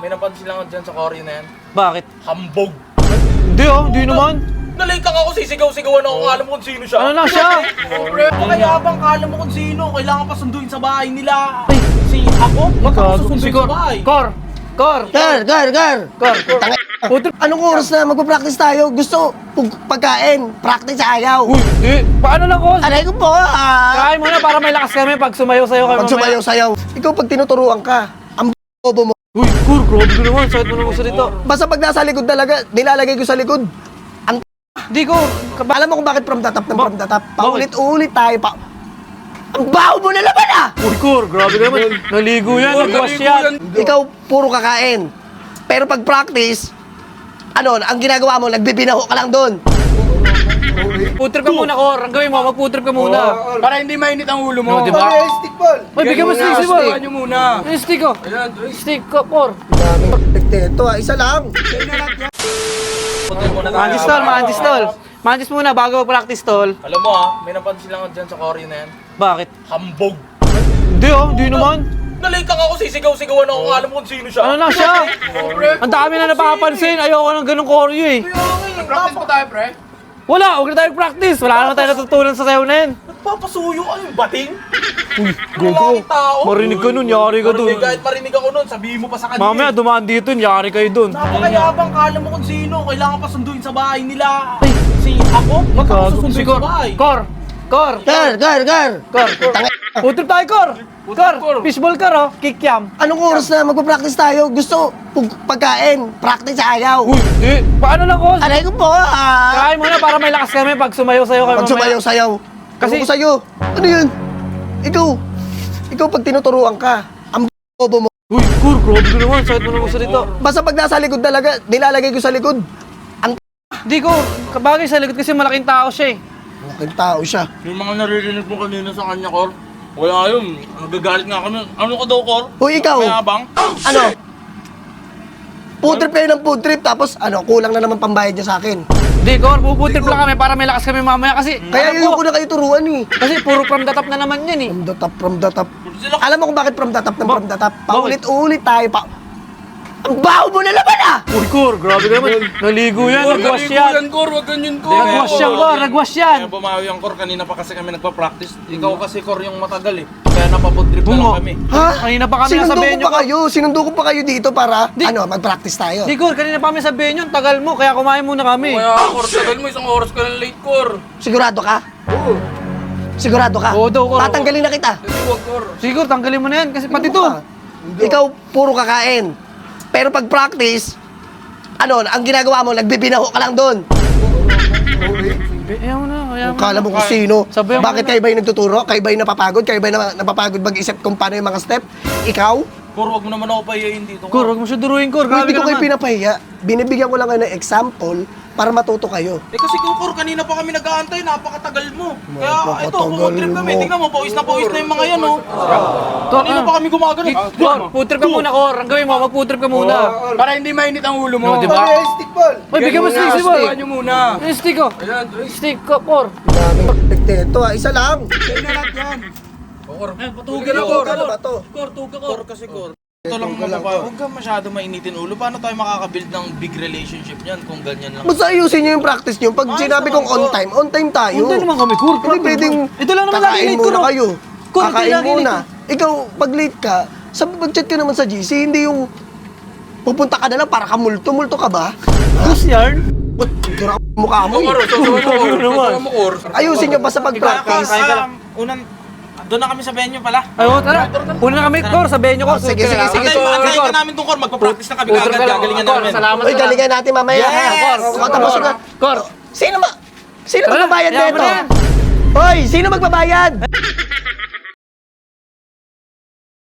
May napansin lang ako dyan sa Cory na yan. Bakit? Hambog. Hindi naman. Nalate lang ako, sisigaw-sigawan ako, kala mo kung sino siya. Ano lang siya? Pakayabang, kala mo kung sino, kailangan pa sunduin sa bahay nila. Si ako? Magkakasunduin sa bahay. Kor! Putrip, anong oras na magpa-practice tayo? Gusto pagkain, practice ayaw. Uy, di. Paano lang, Kor? Aray ko po, Kain mo na para may lakas kami pag sumayaw-sayaw kami pag sumayaw-sayaw. Ikaw pag tinuturuan ka, ang bobo mo. Uy, Kor, grabe ka naman. Sakit mo naman salita. Basta pag nasa likod talaga, nilalagay ko sa likod. Di, Kor. Alam mo kung bakit from the top ng from the top? Bakit? Paulit-ulit tayo pa. Ang baho mo na naman ah! Uy, Kor, grabe ka naman. Naligo yan, nagwash yan. Ikaw, puro kakain. Pero pag practice, ang ginagawa mo, nagbibinaho ka lang doon. Putrip ka muna, Kor. Ang gawin mo, magputrip ka muna. Para hindi mainit ang ulo mo. No, di ba? Stickball. Uy, bigyan mo stick, Sibol. Bigyan nyo muna. Yung stick ko. Stick ko, Kor. Daming ito isa lang. Mantis, tol. Mantis muna bago practice, tol. Alam mo may napansin lang ako dyan sa Cory na yan. Bakit? Hambog. Hindi naman. Nalate lang ako, sisigaw-sigawan ako, kala mo kung sino siya. Ano lang siya? Ang dami na napapansin. Ayoko ng ganung choreo eh. Practice po tayo, pre. Wala, huwag na tayong practice. Wala naman tayo natutunan sa sayaw na yan. Nagpapasuyo ka yung bating. Uy, Lalaking tao. Marinig ka nun, yari ka dun. Kahit marinig ako nun, sabihin mo pa sa kanya. Mamaya dumaan dito, yari kayo dun. Napakayabang, kala mo kung sino, kailangan pa sunduin sa bahay nila. Si ako? Magkakasunduin sa bahay. Kor! Putrip tayo, Kor! Kor! Fishball ka, oh. Kikiam. Anong oras na magpa-practice tayo? Gusto pagkain, practice ayaw. Uy, di. Paano lang, Kor? Aray ko po, Kain mo na para may lakas kami pag sumayaw-sayaw kami pag mamaya. sumayaw-sayaw. Kasi- Kasi ko sa'yo, ano yun? Ikaw pag tinuturuan ka, ang bobo mo. Uy, Kor, grabe ka naman. Sakit mo naman salita. Basta pag nasa likod talaga, nilalagay ko sa likod. Di, Kor. Kabagay sa likod kasi malaking tao siya eh. Malaking tao siya. Yung mga naririnig mo kanina sa kanya, Kor, wala yun. Nagagalit nga kami. Ano ka daw, Kor? Hoy, ikaw. Mayabang? Food trip kayo ng food trip, tapos kulang na naman pambayad niya sa akin. Di, Kor, puputrip lang kami para may lakas kami mamaya kasi... Kaya alam yun ko, ko na kayo turuan eh. kasi puro from the top na naman yan eh. From the top. Alam mo kung bakit from the top ng from the top? Bakit? Paulit-ulit tayo pa. Ang baho mo na naman ah! Uy, Kor, grabe ka naman. Naligo yan, nagwash yan. Kor. Huwag ganyan, Kor. Nagwash yan, Kor, nagwash yan. Kaya bumawi ang Kor, kanina pa kasi kami nagpa-practice. Ikaw kasi, Kor, yung matagal eh. Kaya napapag-trip na lang kami. Ha? Kanina pa kami Sinundo nasa ko venue, pa kayo. Sinundo ko pa kayo dito para, mag-practice tayo. Di, Kor, kanina pa kami sa venue, ang tagal mo, kaya kumain muna kami. Kaya, Kor, tagal mo. Isang oras ka lang late, Kor. Sigurado ka? Oo. Sigurado ka? Oo daw, Kor. Tatanggalin na kita. Hindi, wag, Kor. Siguro, tanggalin mo na yan, kasi pati to. Ikaw, puro kakain. Pero pag practice, ang ginagawa mo, nagbibinaho ka lang doon. Ayaw mo na, ayaw mo na. Kala mo kung sino. Sabihan mo Bakit na. kayo ba yung nagtuturo? Kayo ba yung napapagod? Kayo ba yung napapagod mag-isip kung paano yung mga step? Ikaw? Kor, wag mo naman ako pahiyain dito. Kor, huwag mo siya duruin, Kor. Kung Grabe hindi ko ka kayo naman. pinapahiya, binibigyan ko lang kayo ng example para matuto kayo. Eh kasi Kor, kanina pa kami nag-aantay, napakatagal mo. Kaya ito, Napakatagal pumutrip kami. mo. Tingnan mo, pawis na yung mga yan, oh. Kor, Kanina pa kami gumagano. Kor, putrip ka muna, Kor. Ang gawin mo, magputrip ka muna. Para hindi mainit ang ulo mo. No, di ba? Stickball. Uy, bigyan mo stick, Sibol. Bigyan nyo muna. Yung stick ko. Stick ko, Kor. Daming ito isa lang. Sa'yo na lahat yan. Kor, Patugan na, Kor. Ano ba to? Kor, tuga, Kor kasi, Kor. Ito lang mapapayo. Huwag ka masyado mainitin ulo. Paano tayo makakabuild ng big relationship niyan kung ganyan lang? Basta ayusin nyo yung practice nyo. Pag sinabi kong on time tayo. Hindi naman kami, Kor. Hindi pwedeng Ito lang naman lagi kakain late ko, muna no? kayo. Kor, ito Kakain lagi muna. late Ikaw, pag late ka, mag-chat ka naman sa GC, hindi yung pupunta ka na lang para ka multo ka ba? Who's yarn? Ba't dura mukha mo Kor, eh? sasawa mo, Kor. Ayusin nyo pa sa pag-practice. Doon na kami sa venue pala. Ay, tara. Una na kami, Kor. Sabihin nyo, Kor. Sige, sige, sige. Antayin ka namin doon, Kor. Magpa-practice na kami kagad. Gagalingan namin. Salamat. Uy, galingan natin mamaya. Yes! Ha? Kor, tapos na. Kor. Sino Tara, magbabayad hayaan mo dito? na yan. Hoy, sino magbabayad?